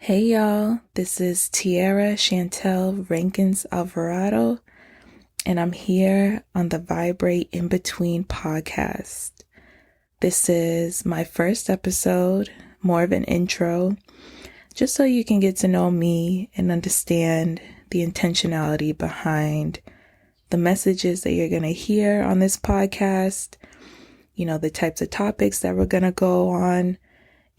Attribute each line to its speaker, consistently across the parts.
Speaker 1: Hey y'all, this is Tiara Chantel Rankins Alvarado, and I'm here on the Vibrate in Between podcast. This is my first episode, more of an intro, just so you can get to know me and understand the intentionality behind the messages that you're going to hear on this podcast, the types of topics that we're going to go on,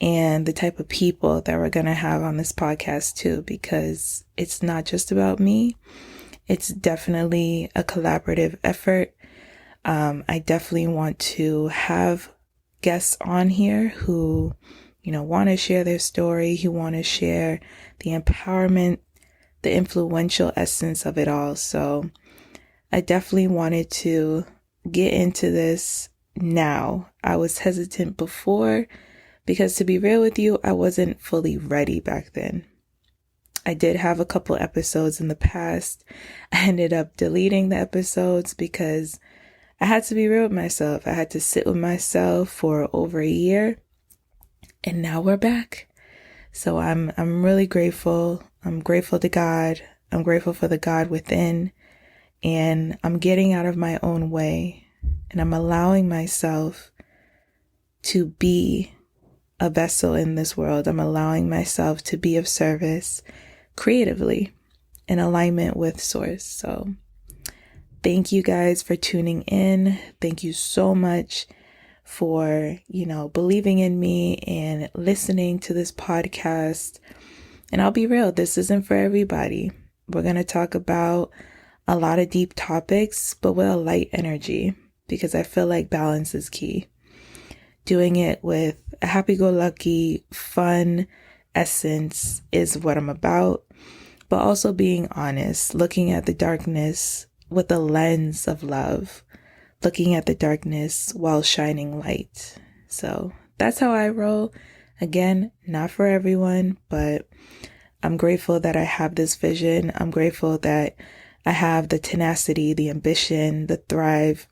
Speaker 1: and the type of people that we're going to have on this podcast too, because it's not just about me. It's definitely a collaborative effort. I definitely want to have guests on here who, want to share their story, who want to share the empowerment, the influential essence of it all. So I definitely wanted to get into this now. I was hesitant before, because to be real with you, I wasn't fully ready back then. I did have a couple episodes in the past. I ended up deleting the episodes because I had to be real with myself. I had to sit with myself for over a year, and now we're back. So I'm really grateful. I'm grateful to God. I'm grateful for the God within, and I'm getting out of my own way, and I'm allowing myself to be a vessel in this world. I'm allowing myself to be of service creatively in alignment with Source. So thank you guys for tuning in. Thank you so much for, believing in me and listening to this podcast. And I'll be real, this isn't for everybody. We're going to talk about a lot of deep topics, but with a light energy, because I feel like balance is key. Doing it with a happy-go-lucky, fun essence is what I'm about, but also being honest, looking at the darkness with a lens of love, looking at the darkness while shining light. So that's how I roll. Again, not for everyone, but I'm grateful that I have this vision. I'm grateful that I have the tenacity, the ambition, the thrive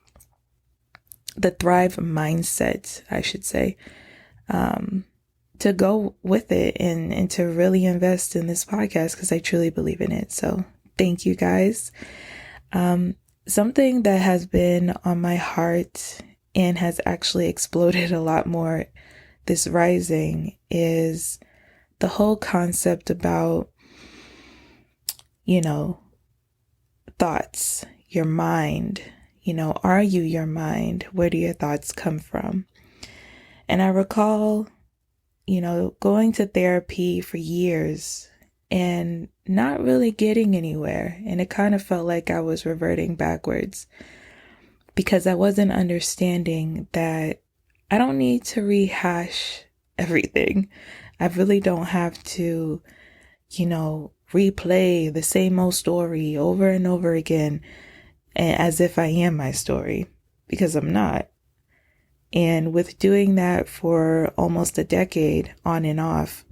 Speaker 1: mindset, I should say, to go with it and to really invest in this podcast, because I truly believe in it. So thank you guys. Something that has been on my heart and has actually exploded a lot more this rising is the whole concept about, thoughts, your mind. Are you your mind? Where do your thoughts come from? And I recall, going to therapy for years and not really getting anywhere. And it kind of felt like I was reverting backwards, because I wasn't understanding that I don't need to rehash everything. I really don't have to, replay the same old story over and over again, as if I am my story, because I'm not. And with doing that for almost a decade on and off,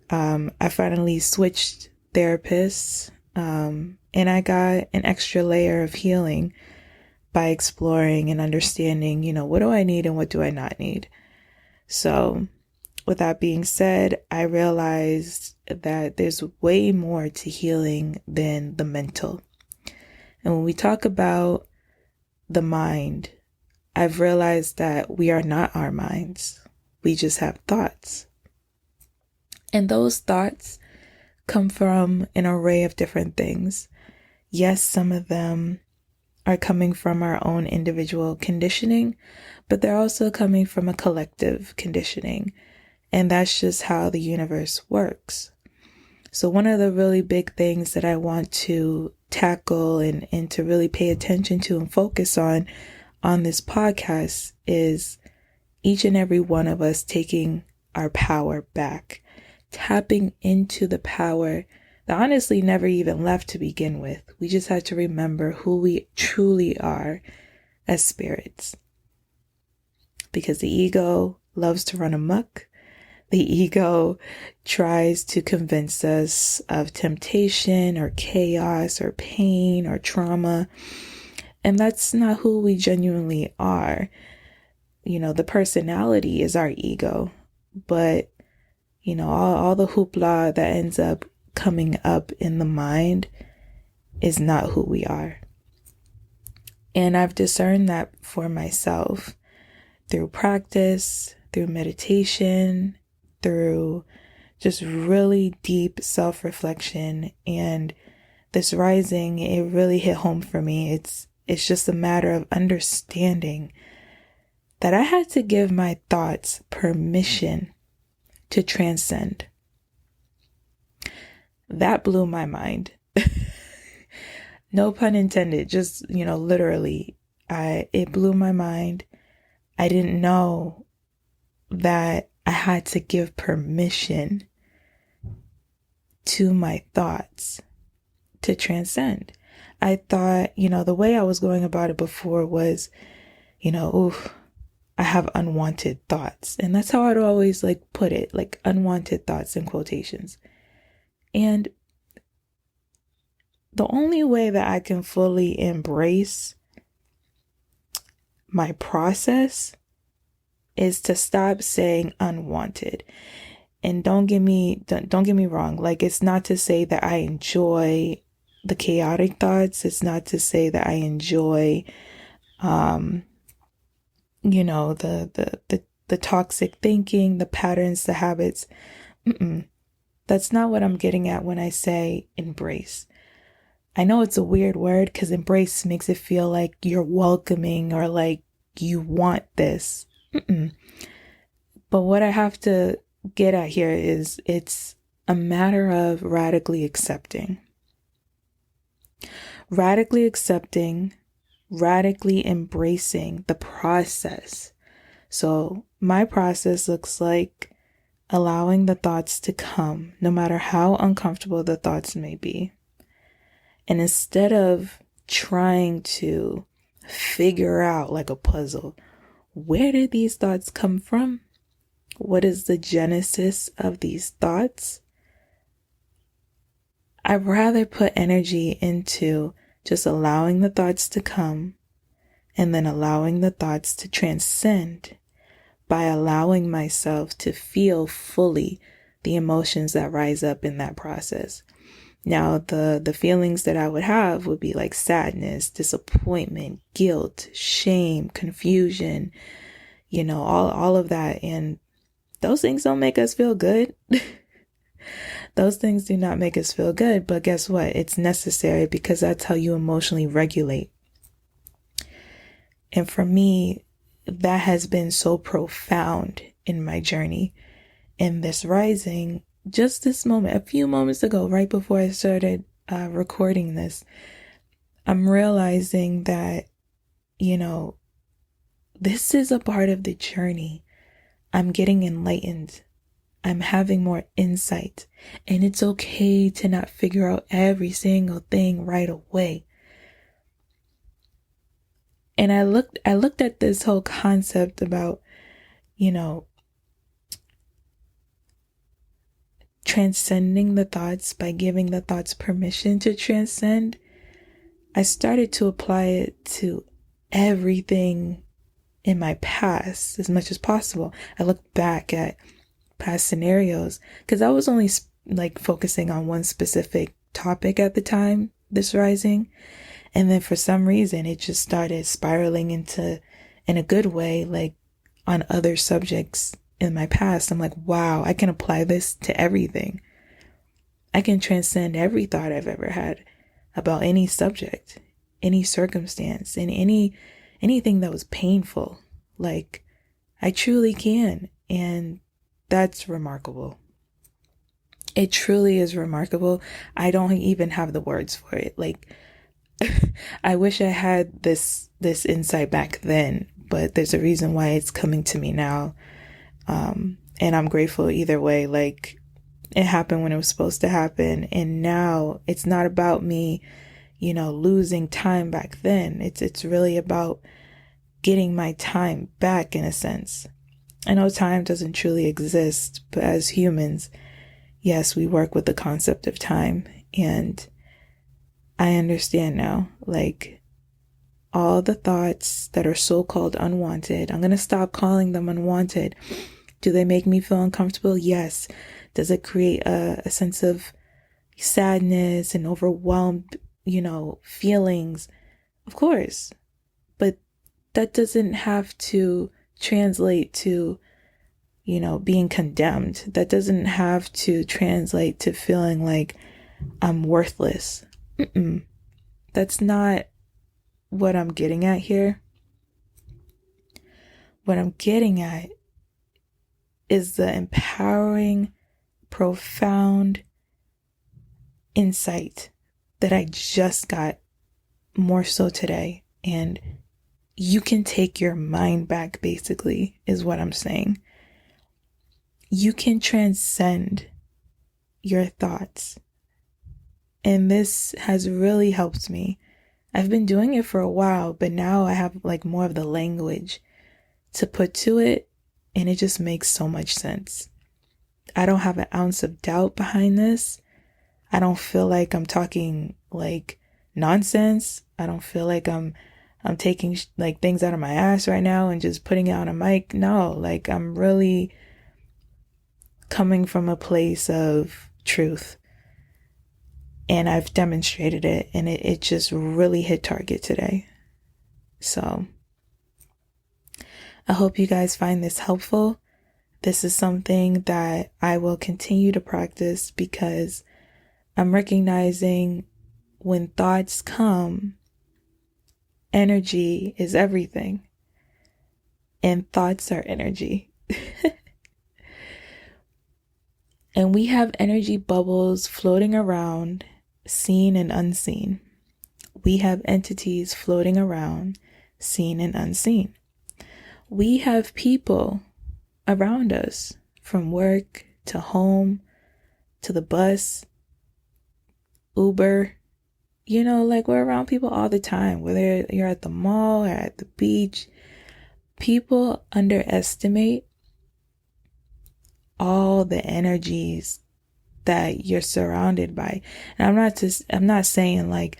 Speaker 1: I finally switched therapists, and I got an extra layer of healing by exploring and understanding, what do I need and what do I not need? So with that being said, I realized that there's way more to healing than the mental. And when we talk about the mind, I've realized that we are not our minds. We just have thoughts. And those thoughts come from an array of different things. Yes, some of them are coming from our own individual conditioning, but they're also coming from a collective conditioning. And that's just how the universe works. So one of the really big things that I want to tackle and to really pay attention to and focus on this podcast is each and every one of us taking our power back, tapping into the power that honestly never even left to begin with. We just had to remember who we truly are as spirits, because the ego loves to run amok. The ego tries to convince us of temptation or chaos or pain or trauma. And that's not who we genuinely are. The personality is our ego, but all the hoopla that ends up coming up in the mind is not who we are. And I've discerned that for myself through practice, through meditation, through just really deep self-reflection. And this rising, it really hit home for me. It's just a matter of understanding that I had to give my thoughts permission to transcend. That blew my mind. No pun intended, just, literally, it blew my mind. I didn't know that I had to give permission to my thoughts to transcend. I thought, the way I was going about it before was, I have unwanted thoughts. And that's how I'd always put it, unwanted thoughts in quotations. And the only way that I can fully embrace my process is to stop saying unwanted. And don't get me wrong. It's not to say that I enjoy the chaotic thoughts. It's not to say that I enjoy, the toxic thinking, the patterns, the habits. That's not what I'm getting at when I say embrace. I know it's a weird word because embrace makes it feel like you're welcoming or like you want this. But what I have to get at here is it's a matter of radically accepting, radically embracing the process. So my process looks like allowing the thoughts to come, no matter how uncomfortable the thoughts may be. And instead of trying to figure out like a puzzle, where did these thoughts come from? What is the genesis of these thoughts? I'd rather put energy into just allowing the thoughts to come and then allowing the thoughts to transcend by allowing myself to feel fully the emotions that rise up in that process. Now, the feelings that I would have would be like sadness, disappointment, guilt, shame, confusion, all of that. And those things don't make us feel good. Those things do not make us feel good. But guess what? It's necessary because that's how you emotionally regulate. And for me, that has been so profound in my journey. In this rising, just this moment, a few moments ago, right before I started recording this, I'm realizing that, this is a part of the journey. I'm getting enlightened. I'm having more insight. And it's okay to not figure out every single thing right away. And I looked at this whole concept about, transcending the thoughts by giving the thoughts permission to transcend. I started to apply it to everything in my past as much as possible. I looked back at past scenarios because I was only focusing on one specific topic at the time, this rising. And then for some reason, it just started spiraling into, in a good way, on other subjects in my past. I'm like, wow, I can apply this to everything. I can transcend every thought I've ever had about any subject, any circumstance, and anything that was painful. I truly can. And that's remarkable. It truly is remarkable. I don't even have the words for it. I wish I had this insight back then, but there's a reason why it's coming to me now. And I'm grateful either way. It happened when it was supposed to happen. And now it's not about me, losing time back then. It's really about getting my time back in a sense. I know time doesn't truly exist, but as humans, yes, we work with the concept of time. And I understand now, all the thoughts that are so-called unwanted, I'm going to stop calling them unwanted. Do they make me feel uncomfortable? Yes. Does it create a sense of sadness and overwhelmed, feelings? Of course. But that doesn't have to translate to, being condemned. That doesn't have to translate to feeling like I'm worthless. That's not what I'm getting at here. What I'm getting at is the empowering, profound insight that I just got more so today. And you can take your mind back, basically, is what I'm saying. You can transcend your thoughts. And this has really helped me. I've been doing it for a while, but now I have like more of the language to put to it, and it just makes so much sense. I don't have an ounce of doubt behind this. I don't feel like I'm talking like nonsense. I don't feel like I'm taking like things out of my ass right now and just putting it on a mic. No, like I'm really coming from a place of truth. And I've demonstrated it, and it just really hit target today. So I hope you guys find this helpful. This is something that I will continue to practice because I'm recognizing when thoughts come, energy is everything. And thoughts are energy. And we have energy bubbles floating around, seen and unseen. We have entities floating around, seen and unseen. We have people around us, from work to home to the bus, Uber. Like we're around people all the time, whether you're at the mall or at the beach. People underestimate all the energies that you're surrounded by. And I'm not saying like,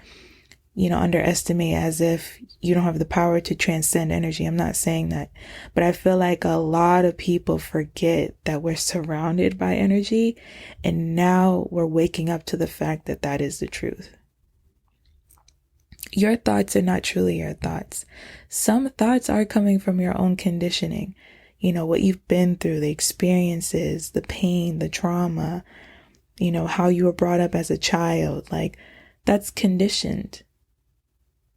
Speaker 1: underestimate as if you don't have the power to transcend energy. I'm not saying that. But I feel like a lot of people forget that we're surrounded by energy. And now we're waking up to the fact that that is the truth. Your thoughts are not truly your thoughts. Some thoughts are coming from your own conditioning. What you've been through, the experiences, the pain, the trauma, how you were brought up as a child. Like, that's conditioned.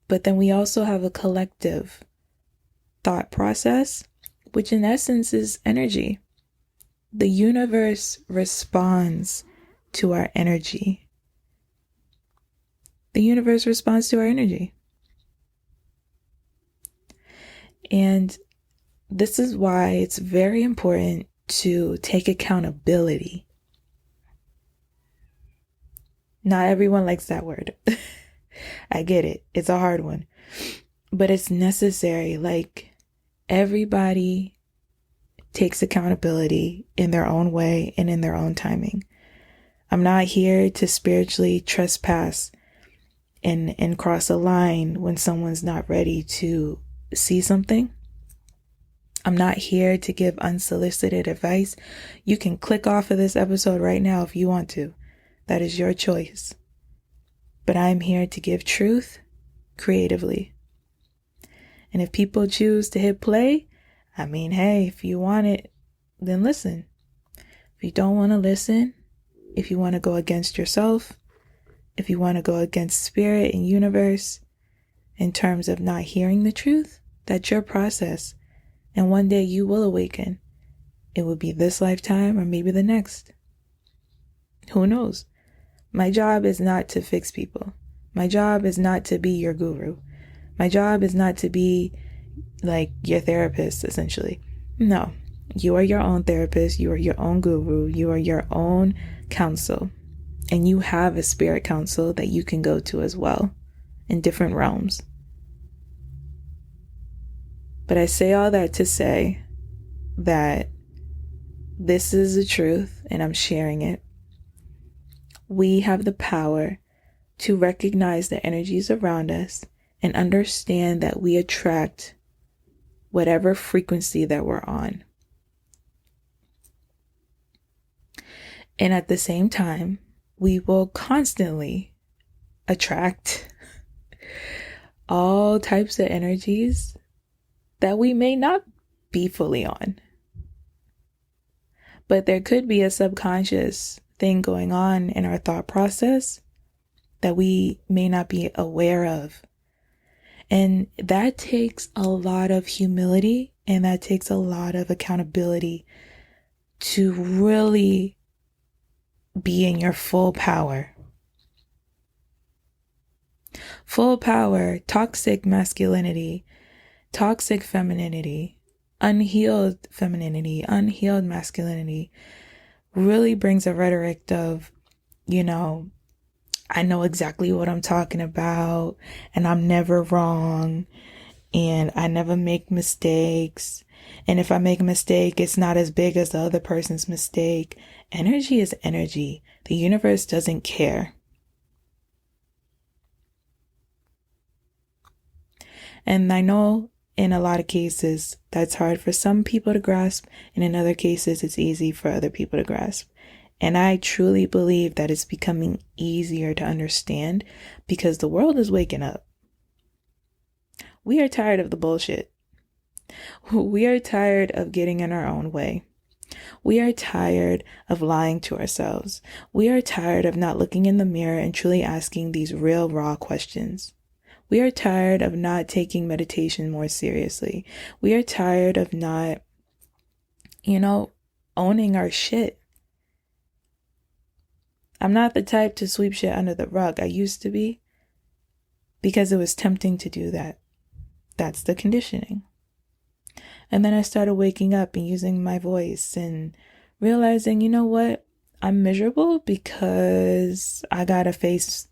Speaker 1: But then we also have a collective thought process, which in essence is energy. The universe responds to our energy. The universe responds to our energy. And this is why it's very important to take accountability. Not everyone likes that word. I get it. It's a hard one. But it's necessary. Like, everybody takes accountability in their own way and in their own timing. I'm not here to spiritually trespass and cross a line when someone's not ready to see something. I'm not here to give unsolicited advice. You can click off of this episode right now if you want to. That is your choice. But I'm here to give truth creatively. And if people choose to hit play, hey, if you want it, then listen. If you don't want to listen, if you want to go against yourself, if you want to go against spirit and universe in terms of not hearing the truth, that's your process. And one day you will awaken. It will be this lifetime or maybe the next. Who knows? My job is not to fix people. My job is not to be your guru. My job is not to be like your therapist, essentially. No, you are your own therapist. You are your own guru. You are your own counsel. And you have a spirit council that you can go to as well in different realms. But I say all that to say that this is the truth and I'm sharing it. We have the power to recognize the energies around us and understand that we attract whatever frequency that we're on. And at the same time, we will constantly attract all types of energies that we may not be fully on. But there could be a subconscious thing going on in our thought process that we may not be aware of. And that takes a lot of humility and that takes a lot of accountability to really be in your full power. Full power, toxic masculinity, toxic femininity, unhealed femininity, unhealed masculinity really brings a rhetoric of, I know exactly what I'm talking about and I'm never wrong and I never make mistakes. And if I make a mistake, it's not as big as the other person's mistake. Energy is energy. The universe doesn't care. And I know in a lot of cases that's hard for some people to grasp, and in other cases it's easy for other people to grasp. And I truly believe that it's becoming easier to understand because the world is waking up. We are tired of the bullshit. We are tired of getting in our own way. We are tired of lying to ourselves. We are tired of not looking in the mirror and truly asking these real, raw questions. We are tired of not taking meditation more seriously. We are tired of not, owning our shit. I'm not the type to sweep shit under the rug. I used to be because it was tempting to do that. That's the conditioning. And then I started waking up and using my voice and realizing, you know what? I'm miserable because I gotta face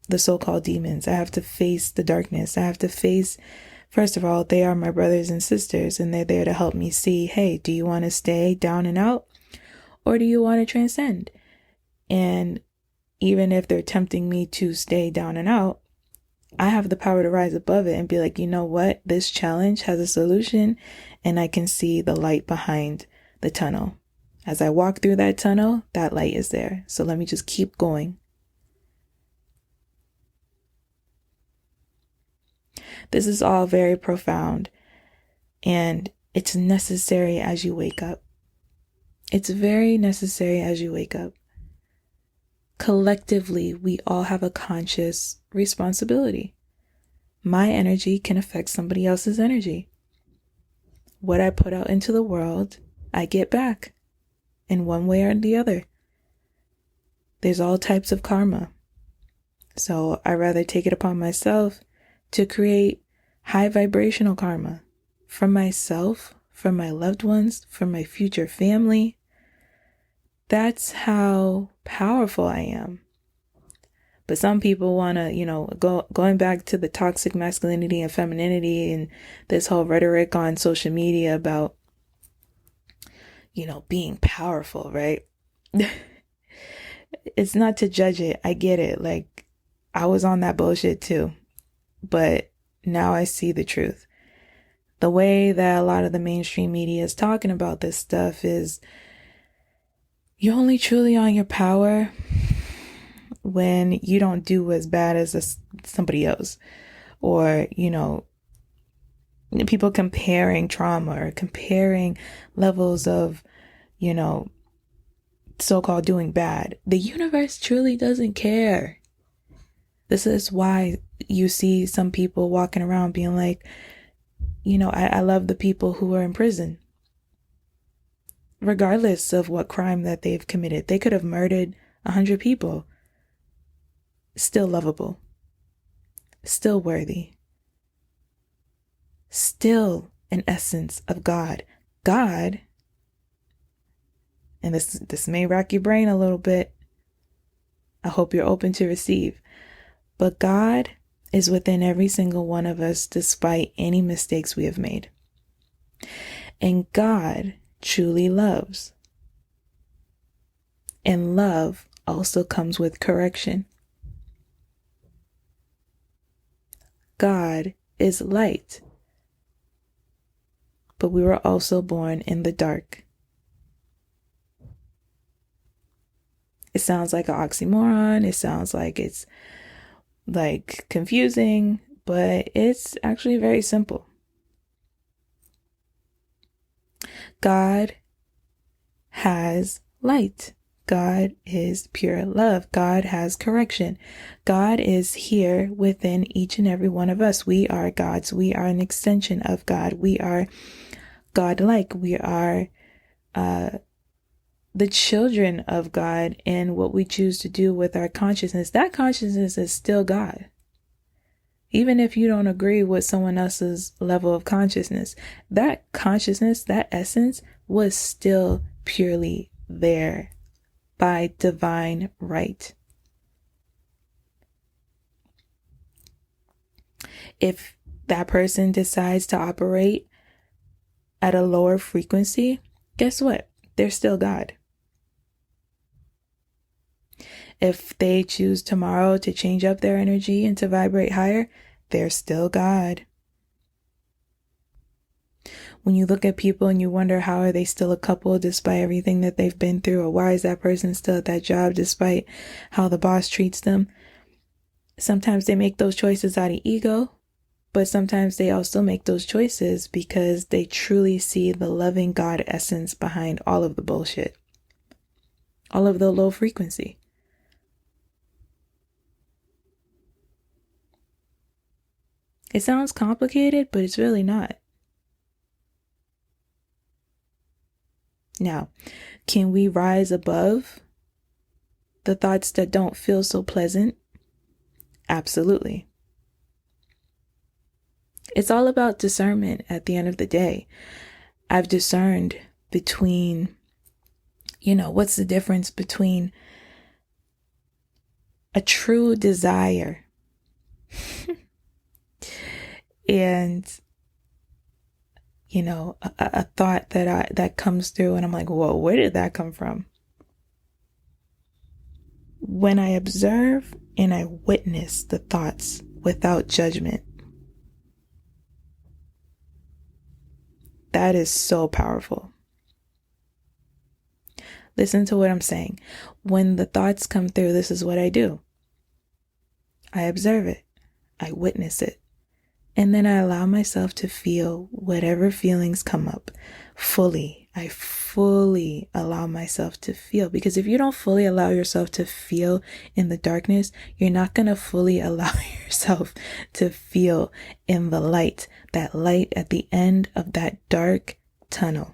Speaker 1: the so-called demons. I have to face the darkness. I have to face, first of all, they are my brothers and sisters and they're there to help me see, hey, do you want to stay down and out or do you want to transcend? And even if they're tempting me to stay down and out, I have the power to rise above it and be like, you know what? This challenge has a solution and I can see the light behind the tunnel. As I walk through that tunnel, that light is there. So let me just keep going. This is all very profound and it's necessary as you wake up. It's very necessary as you wake up. Collectively, we all have a conscious responsibility. My energy can affect somebody else's energy. What I put out into the world, I get back in one way or the other. There's all types of karma. So I rather take it upon myself to create high vibrational karma for myself, for my loved ones, for my future family. That's how powerful I am. But some people want to, going back to the toxic masculinity and femininity and this whole rhetoric on social media about, being powerful, right? It's not to judge it. I get it. Like, I was on that bullshit too. But now I see the truth. The way that a lot of the mainstream media is talking about this stuff is you're only truly on your power when you don't do as bad as somebody else. Or, people comparing trauma or comparing levels of, so-called doing bad. The universe truly doesn't care. This is why you see some people walking around being like, I love the people who are in prison. Regardless of what crime that they've committed. They could have murdered 100 people. Still lovable. Still worthy. Still an essence of God. God, and this may rack your brain a little bit. I hope you're open to receive. But God is within every single one of us despite any mistakes we have made. And God truly loves. And love also comes with correction. God is light. But we were also born in the dark. It sounds like an oxymoron. It sounds like it's like confusing, but it's actually very simple. God has light. God is pure love. God has correction. God is here within each and every one of us. We are God's. We are an extension of God. We are God-like. We are the children of God, and what we choose to do with our consciousness, that consciousness is still God. Even if you don't agree with someone else's level of consciousness, that consciousness, that essence was still purely there by divine right. If that person decides to operate at a lower frequency, guess what? They're still God. If they choose tomorrow to change up their energy and to vibrate higher, they're still God. When you look at people and you wonder how are they still a couple despite everything that they've been through, or why is that person still at that job despite how the boss treats them, sometimes they make those choices out of ego, but sometimes they also make those choices because they truly see the loving God essence behind all of the bullshit, all of the low frequency. It sounds complicated, but it's really not. Now, can we rise above the thoughts that don't feel so pleasant? Absolutely. It's all about discernment at the end of the day. I've discerned between, what's the difference between a true desire and a thought that comes through and I'm like, whoa, where did that come from? When I observe and I witness the thoughts without judgment, that is so powerful. Listen to what I'm saying. When the thoughts come through, this is what I do. I observe it. I witness it. And then I allow myself to feel whatever feelings come up fully. I fully allow myself to feel, because if you don't fully allow yourself to feel in the darkness, you're not going to fully allow yourself to feel in the light, that light at the end of that dark tunnel.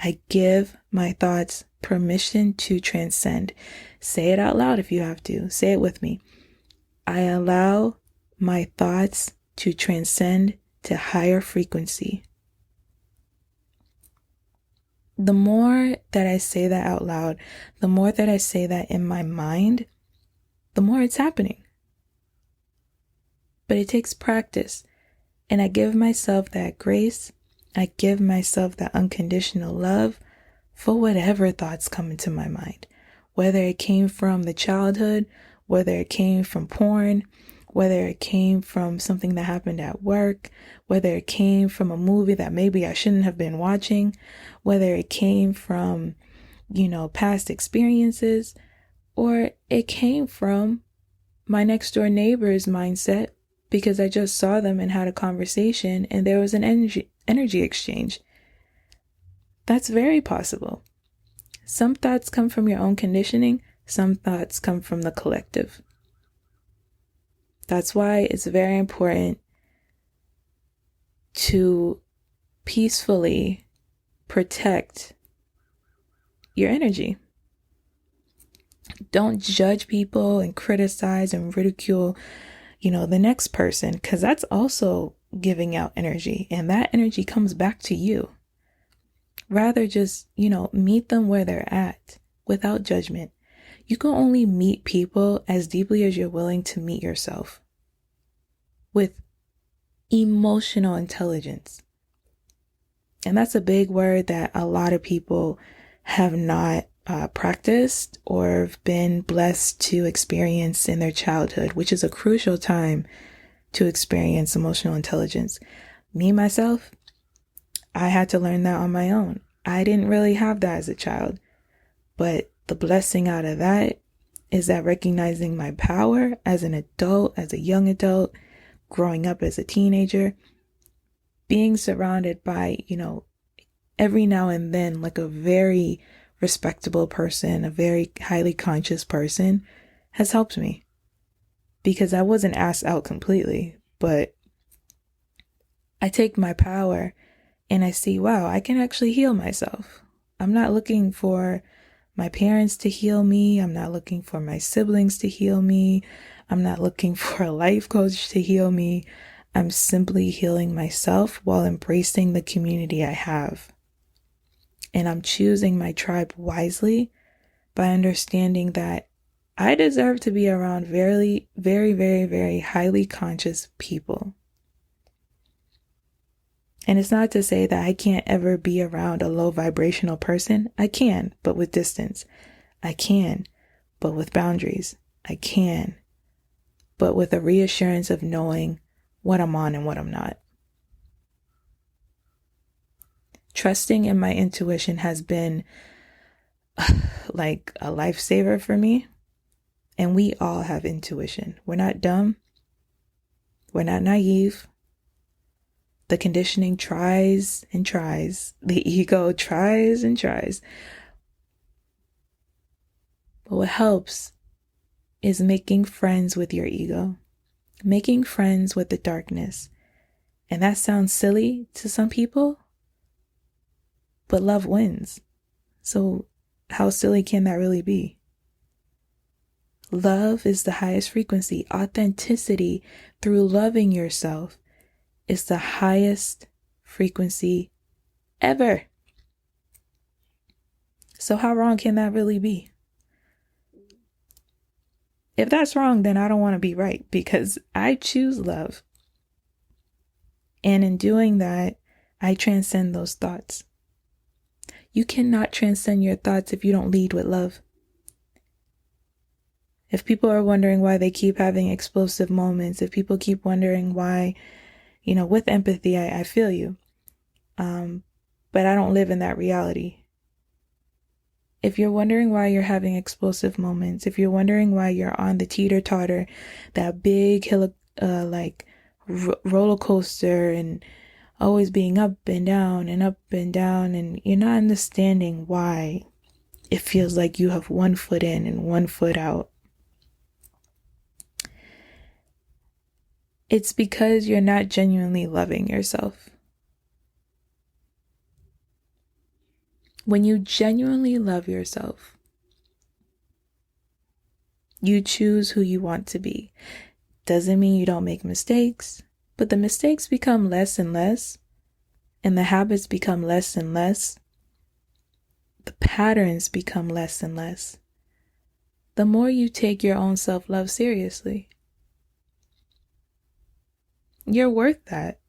Speaker 1: I give my thoughts permission to transcend. Say it out loud if you have to. Say it with me. I allow my thoughts to transcend to higher frequency. The more that I say that out loud, the more that I say that in my mind, the more it's happening. But it takes practice. And I give myself that grace. I give myself that unconditional love for whatever thoughts come into my mind. Whether it came from the childhood, whether it came from porn, whether it came from something that happened at work, whether it came from a movie that maybe I shouldn't have been watching, whether it came from, past experiences, or it came from my next door neighbor's mindset because I just saw them and had a conversation and there was an energy exchange. That's very possible. Some thoughts come from your own conditioning. Some thoughts come from the collective. That's why it's very important to peacefully protect your energy. Don't judge people and criticize and ridicule, the next person, because that's also giving out energy, and that energy comes back to you. Rather just, meet them where they're at without judgment. You can only meet people as deeply as you're willing to meet yourself with emotional intelligence. And that's a big word that a lot of people have not practiced or been blessed to experience in their childhood, which is a crucial time to experience emotional intelligence. Me, myself, I had to learn that on my own. I didn't really have that as a child. But the blessing out of that is that recognizing my power as an adult, as a young adult, growing up as a teenager, being surrounded by, every now and then, like a very respectable person, a very highly conscious person, has helped me. Because I wasn't asked out completely, but I take my power and I see, wow, I can actually heal myself. I'm not looking for my parents to heal me. I'm not looking for my siblings to heal me. I'm not looking for a life coach to heal me. I'm simply healing myself while embracing the community I have. And I'm choosing my tribe wisely by understanding that I deserve to be around very, very, very, very highly conscious people. And it's not to say that I can't ever be around a low vibrational person. I can, but with distance. I can, but with boundaries. I can, but with a reassurance of knowing what I'm on and what I'm not. Trusting in my intuition has been like a lifesaver for me. And we all have intuition. We're not dumb. We're not naive. The conditioning tries and tries. The ego tries and tries. But what helps is making friends with your ego, making friends with the darkness. And that sounds silly to some people, but love wins. So how silly can that really be? Love is the highest frequency. Authenticity through loving yourself is the highest frequency ever. So how wrong can that really be? If that's wrong, then I don't want to be right, because I choose love. And in doing that, I transcend those thoughts. You cannot transcend your thoughts if you don't lead with love. If people are wondering why they keep having explosive moments, if people keep wondering why, with empathy, I feel you. But I don't live in that reality. If you're wondering why you're having explosive moments, if you're wondering why you're on the teeter-totter, that big roller coaster, and always being up and down, and you're not understanding why it feels like you have one foot in and one foot out, it's because you're not genuinely loving yourself. When you genuinely love yourself, you choose who you want to be. Doesn't mean you don't make mistakes, but the mistakes become less and less, and the habits become less and less. The patterns become less and less. The more you take your own self-love seriously. You're worth that.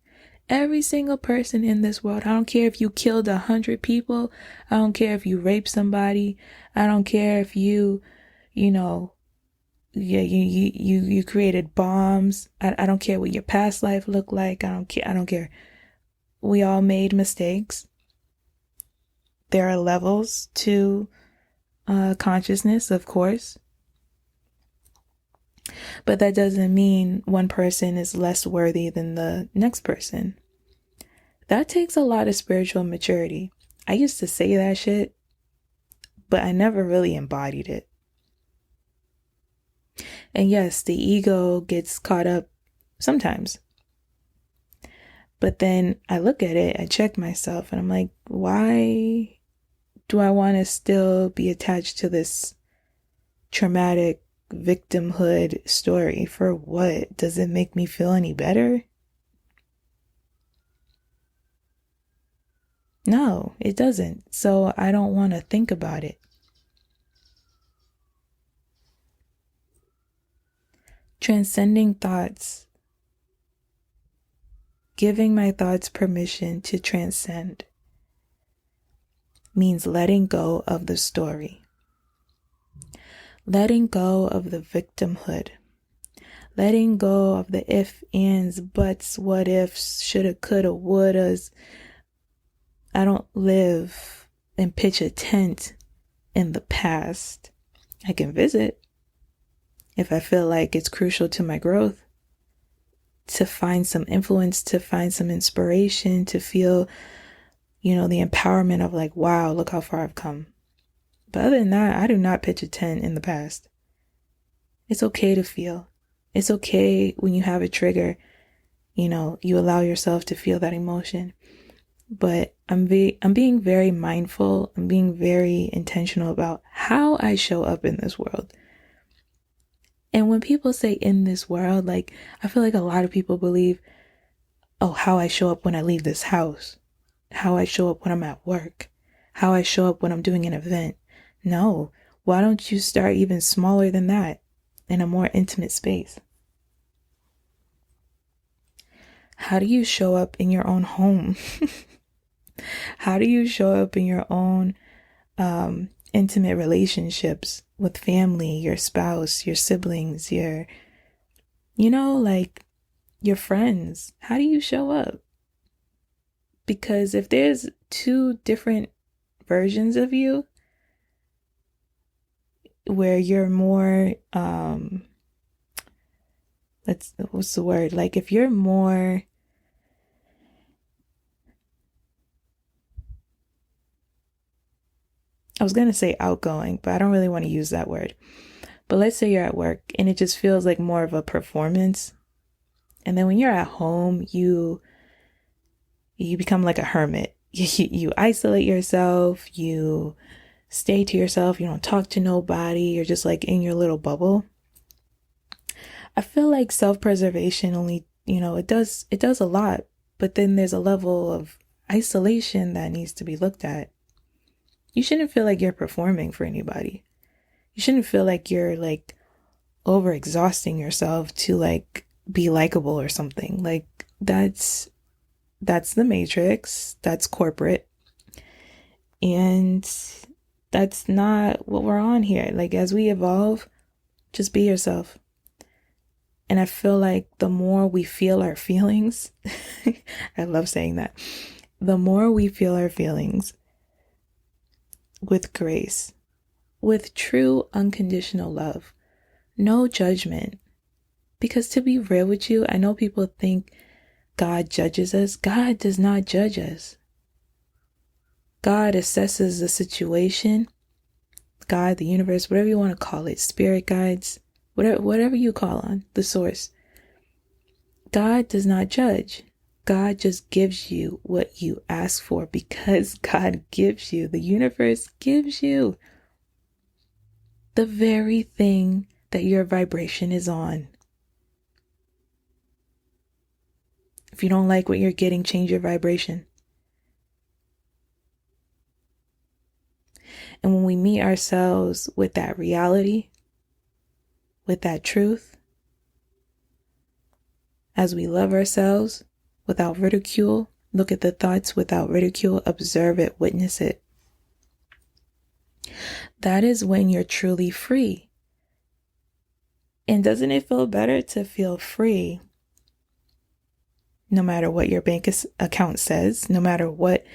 Speaker 1: Every single person in this world, I don't care if you killed 100 people, I don't care if you raped somebody, I don't care if you created bombs, I don't care what your past life looked like, I don't care. We all made mistakes. There are levels to consciousness, of course. But that doesn't mean one person is less worthy than the next person. That takes a lot of spiritual maturity. I used to say that shit, but I never really embodied it. And yes, the ego gets caught up sometimes. But then I look at it, I check myself, and I'm like, why do I want to still be attached to this traumatic victimhood story? For what? Does it make me feel any better? No, it doesn't. So I don't want to think about it. Transcending thoughts, giving my thoughts permission to transcend, means letting go of the story. Letting go of the victimhood. Letting go of the if, ands, buts, what ifs, shoulda, coulda, wouldas. I don't live and pitch a tent in the past. I can visit if I feel like it's crucial to my growth, to find some influence, to find some inspiration, to feel, the empowerment of like, wow, look how far I've come. But other than that, I do not pitch a tent in the past. It's okay to feel. It's okay when you have a trigger, you allow yourself to feel that emotion. But I'm being very mindful. I'm being very intentional about how I show up in this world. And when people say in this world, like, I feel like a lot of people believe, oh, how I show up when I leave this house, how I show up when I'm at work, how I show up when I'm doing an event. No, why don't you start even smaller than that, in a more intimate space? How do you show up in your own home? How do you show up in your own intimate relationships with family, your spouse, your siblings, your friends? How do you show up? Because if there's two different versions of you, where you're more, what's the word? Like, if you're more, I was going to say outgoing, but I don't really want to use that word. But let's say you're at work and it just feels like more of a performance. And then when you're at home, you become like a hermit. You isolate yourself, you stay to yourself, you don't talk to nobody, you're just like in your little bubble. I feel like self-preservation only, it does a lot, but then there's a level of isolation that needs to be looked at. You shouldn't feel like you're performing for anybody. You shouldn't feel like you're like overexhausting yourself to like be likable or something. Like that's the matrix, that's corporate. And that's not what we're on here. Like, as we evolve, just be yourself. And I feel like the more we feel our feelings, I love saying that, the more we feel our feelings with grace, with true unconditional love, no judgment. Because to be real with you, I know people think God judges us. God does not judge us. God assesses the situation. God, the universe, whatever you want to call it, spirit guides, whatever you call on, the source. God does not judge. God just gives you what you ask for, because God gives you, the universe gives you the very thing that your vibration is on. If you don't like what you're getting, change your vibration. And when we meet ourselves with that reality, with that truth, as we love ourselves without ridicule, look at the thoughts without ridicule, observe it, witness it. That is when you're truly free. And doesn't it feel better to feel free? No matter what your bank account says, no matter what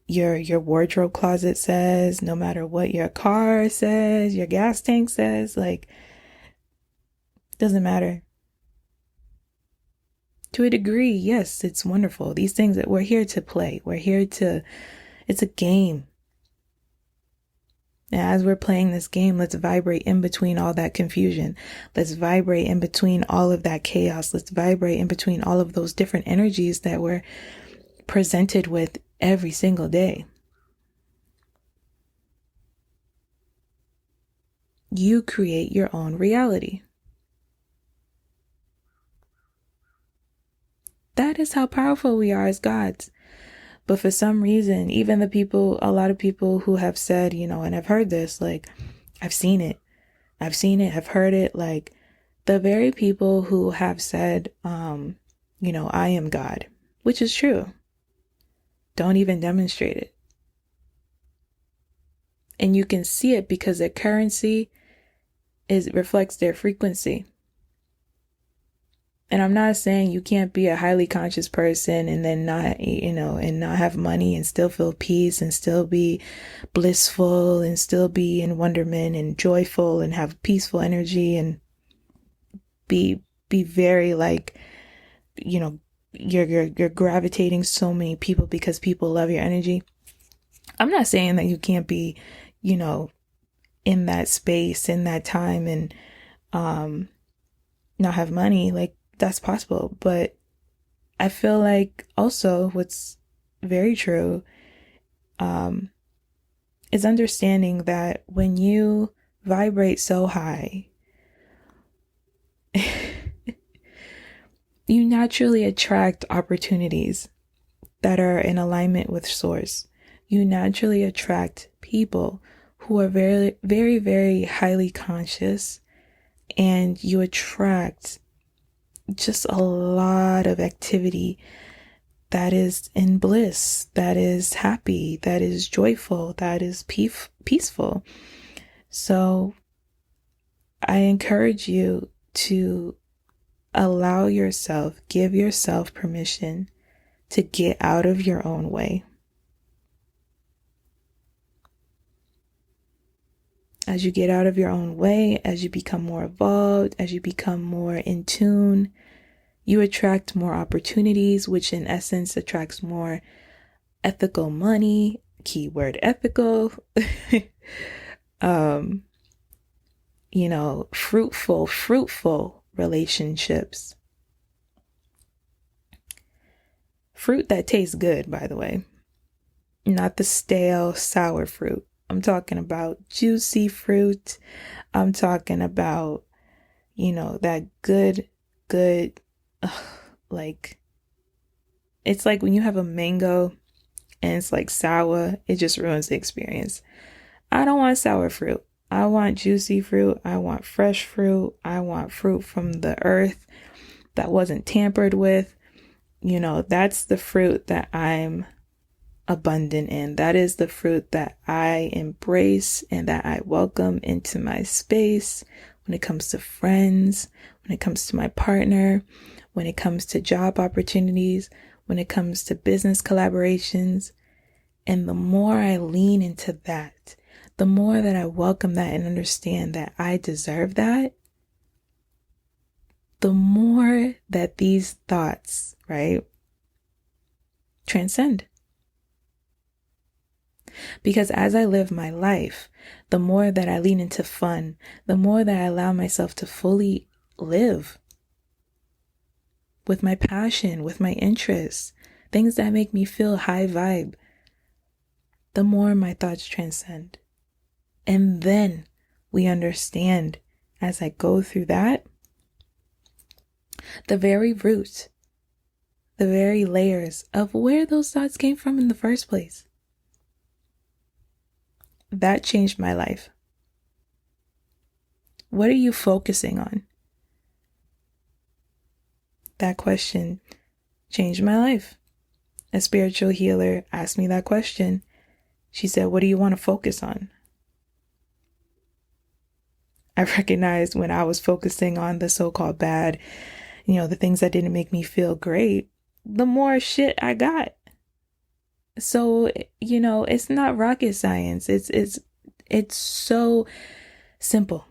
Speaker 1: your wardrobe closet says, no matter what your car says, your gas tank says, like, doesn't matter. To a degree, yes, it's wonderful. These things that we're here to play, it's a game. And as we're playing this game, let's vibrate in between all that confusion. Let's vibrate in between all of that chaos. Let's vibrate in between all of those different energies that we're presented with every single day. You create your own reality. That is how powerful we are as gods. But for some reason, even a lot of people who have said, and I've heard this, like, I've seen it, I've heard it, like, the very people who have said, I am God, which is true, don't even demonstrate it. And you can see it because their currency reflects their frequency. And I'm not saying you can't be a highly conscious person and then not, and not have money and still feel peace and still be blissful and still be in wonderment and joyful and have peaceful energy and be very like, you're gravitating so many people because people love your energy. I'm not saying that you can't be, in that space, in that time, and not have money. Like, that's possible. But I feel like also what's very true is understanding that when you vibrate so high, you naturally attract opportunities that are in alignment with source. You naturally attract people who are very, very, very highly conscious, and you attract just a lot of activity that is in bliss, that is happy, that is joyful, that is peaceful. So I encourage you to allow yourself, give yourself permission to get out of your own way. As you get out of your own way, as you become more evolved, as you become more in tune, you attract more opportunities, which in essence attracts more ethical money, keyword ethical, fruitful relationships. Fruit that tastes good, by the way. Not the stale, sour fruit. I'm talking about juicy fruit. I'm talking about, that good, like, it's like when you have a mango and it's like sour, it just ruins the experience. I don't want sour fruit. I want juicy fruit. I want fresh fruit. I want fruit from the earth that wasn't tampered with. That's the fruit that I'm abundant in. That is the fruit that I embrace and that I welcome into my space when it comes to friends, when it comes to my partner, when it comes to job opportunities, when it comes to business collaborations. And the more I lean into that, the more that I welcome that and understand that I deserve that, the more that these thoughts, right, transcend. Because as I live my life, the more that I lean into fun, the more that I allow myself to fully live with my passion, with my interests, things that make me feel high vibe, the more my thoughts transcend. And then we understand, as I go through that, the very root, the very layers of where those thoughts came from in the first place. That changed my life. What are you focusing on? That question changed my life. A spiritual healer asked me that question. She said, what do you want to focus on? I recognized when I was focusing on the so-called bad, the things that didn't make me feel great, the more shit I got. So, it's not rocket science. It's so simple.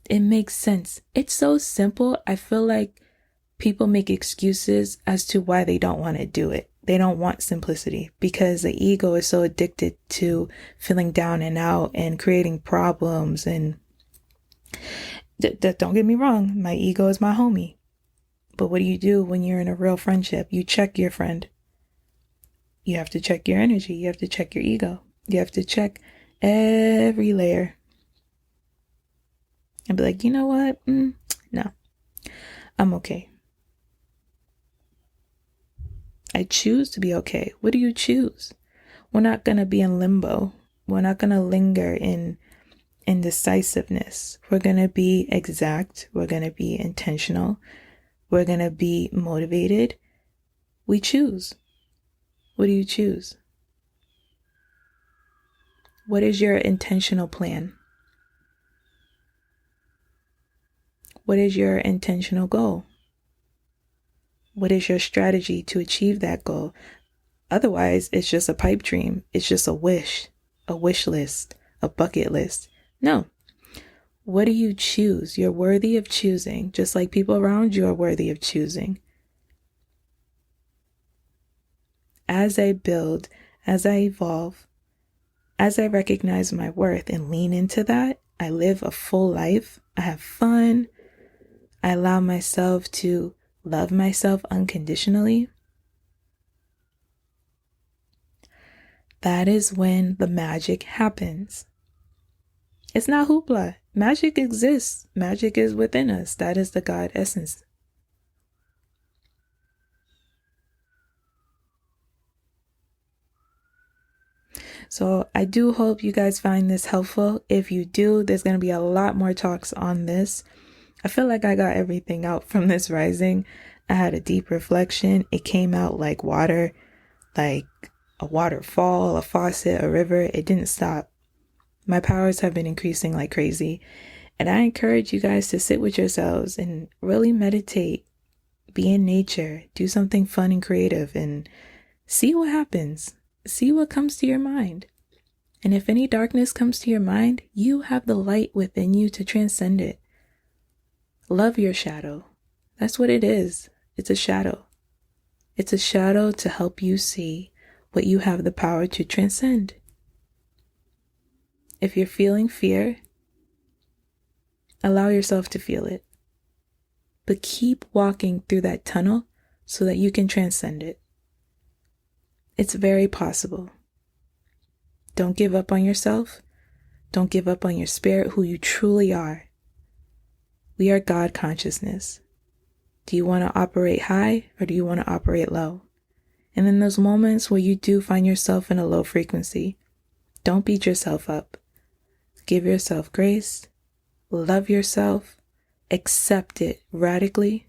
Speaker 1: It makes sense. It's so simple. I feel like people make excuses as to why they don't want to do it. They don't want simplicity because the ego is so addicted to feeling down and out and creating problems. And don't get me wrong, my ego is my homie. But what do you do when you're in a real friendship? You check your friend. You have to check your energy. You have to check your ego. You have to check every layer. And be like, you know what? No, I'm okay. I choose to be okay. What do you choose? We're not going to be in limbo. We're not going to linger in indecisiveness. We're going to be exact. We're going to be intentional. We're going to be motivated. We choose. What do you choose? What is your intentional plan? What is your intentional goal? What is your strategy to achieve that goal? Otherwise, it's just a pipe dream. It's just a wish list, a bucket list. No. What do you choose? You're worthy of choosing, just like people around you are worthy of choosing. As I build, as I evolve, as I recognize my worth and lean into that, I live a full life. I have fun. I allow myself to love myself unconditionally. That is when the magic happens. It's not hoopla. Magic exists. Magic is within us. That is the God essence. So I do hope you guys find this helpful. If you do, there's going to be a lot more talks on this. I feel like I got everything out from this rising. I had a deep reflection. It came out like water, like a waterfall, a faucet, a river. It didn't stop. My powers have been increasing like crazy. And I encourage you guys to sit with yourselves and really meditate, be in nature, do something fun and creative, and see what happens. See what comes to your mind. And if any darkness comes to your mind, you have the light within you to transcend it. Love your shadow. That's what it is. It's a shadow. It's a shadow to help you see what you have the power to transcend. If you're feeling fear, allow yourself to feel it. But keep walking through that tunnel so that you can transcend it. It's very possible. Don't give up on yourself. Don't give up on your spirit, who you truly are. We are God consciousness. Do you want to operate high or do you want to operate low? And in those moments where you do find yourself in a low frequency, don't beat yourself up. Give yourself grace. Love yourself. Accept it radically.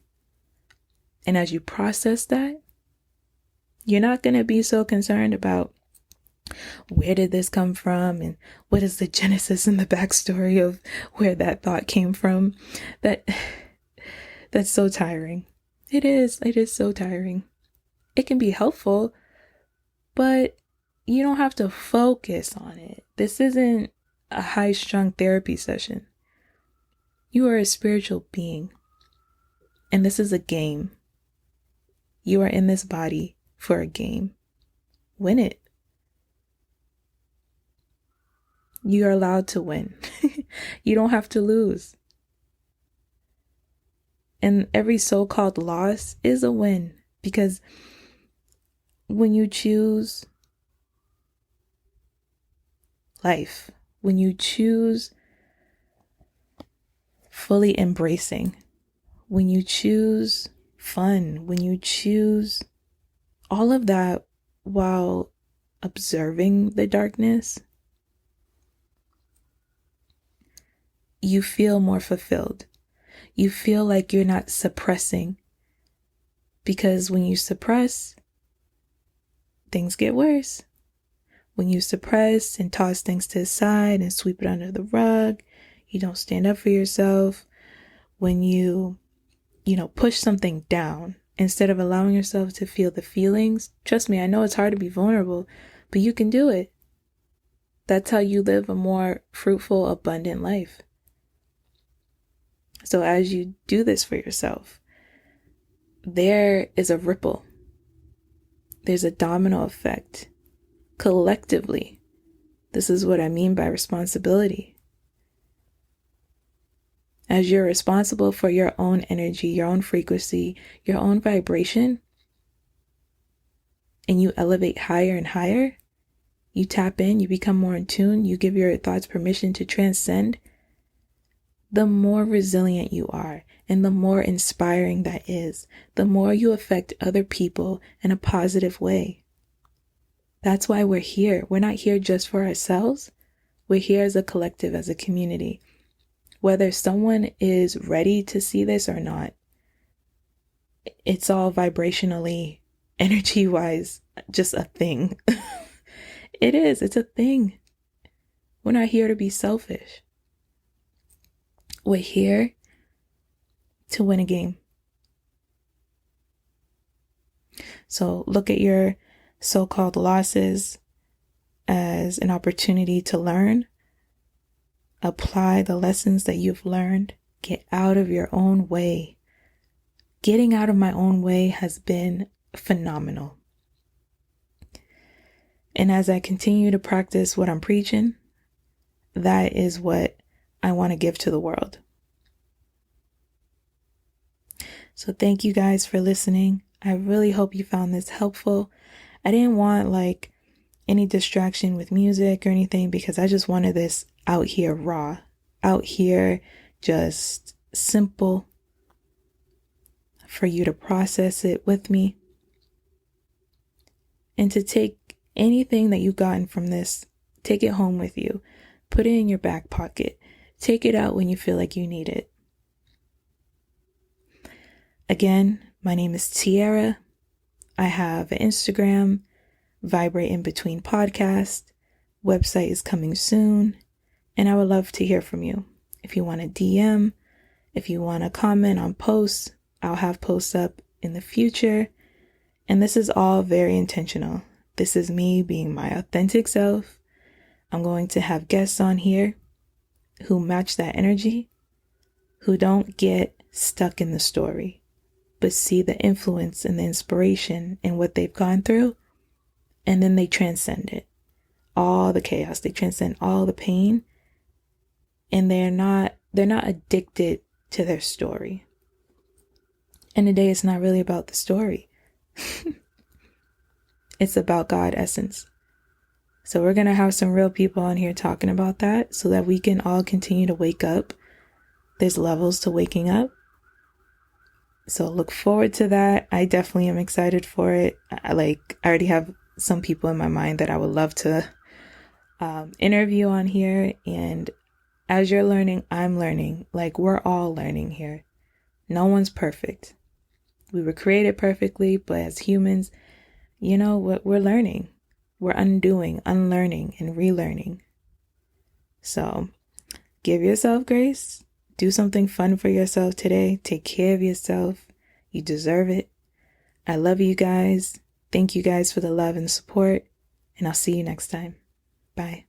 Speaker 1: And as you process that, you're not going to be so concerned about where did this come from and what is the genesis and the backstory of where that thought came from. That's so tiring. It is so tiring. It can be helpful, but you don't have to focus on it. This isn't a high-strung therapy session. You are a spiritual being, and this is a game. You are in this body for a game. Win it. You are allowed to win. You don't have to lose. And every so-called loss is a win, because when you choose life, when you choose fully embracing, when you choose fun, when you choose all of that while observing the darkness, you feel more fulfilled. You feel like you're not suppressing, because when you suppress, things get worse. When you suppress and toss things to the side and sweep it under the rug, you don't stand up for yourself. When you push something down instead of allowing yourself to feel the feelings, trust me, I know it's hard to be vulnerable, but you can do it. That's how you live a more fruitful, abundant life. So as you do this for yourself, there is a ripple. There's a domino effect. Collectively, this is what I mean by responsibility. As you're responsible for your own energy, your own frequency, your own vibration, and you elevate higher and higher, you tap in, you become more in tune, you give your thoughts permission to transcend, the more resilient you are, and the more inspiring that is, the more you affect other people in a positive way. That's why we're here. We're not here just for ourselves. We're here as a collective, as a community. Whether someone is ready to see this or not, it's all vibrationally, energy-wise, just a thing. It's a thing. We're not here to be selfish. We're here to win a game. So look at your so-called losses as an opportunity to learn, apply the lessons that you've learned, get out of your own way. Getting out of my own way has been phenomenal. And as I continue to practice what I'm preaching, that is what I want to give to the world. So thank you guys for listening. I really hope you found this helpful. I didn't want any distraction with music or anything because I just wanted this out here raw, out here just simple for you to process it with me and to take anything that you've gotten from this, take it home with you, put it in your back pocket, take it out when you feel like you need it. Again, my name is Tiara. I have an Instagram, Vibrate in Between Podcast. Website is coming soon. And I would love to hear from you. If you want to DM, if you want to comment on posts, I'll have posts up in the future. And this is all very intentional. This is me being my authentic self. I'm going to have guests on here who match that energy, who don't get stuck in the story, but see the influence and the inspiration in what they've gone through, and then they transcend it. All the chaos, they transcend all the pain, and they're not addicted to their story. And today it's not really about the story. It's about God essence. So we're going to have some real people on here talking about that so that we can all continue to wake up. There's levels to waking up. So look forward to that. I definitely am excited for it. I already have some people in my mind that I would love to interview on here. And as you're learning, I'm learning. We're all learning here. No one's perfect. We were created perfectly, but as humans, we're learning. We're undoing, unlearning, and relearning. So give yourself grace. Do something fun for yourself today. Take care of yourself. You deserve it. I love you guys. Thank you guys for the love and support. And I'll see you next time. Bye.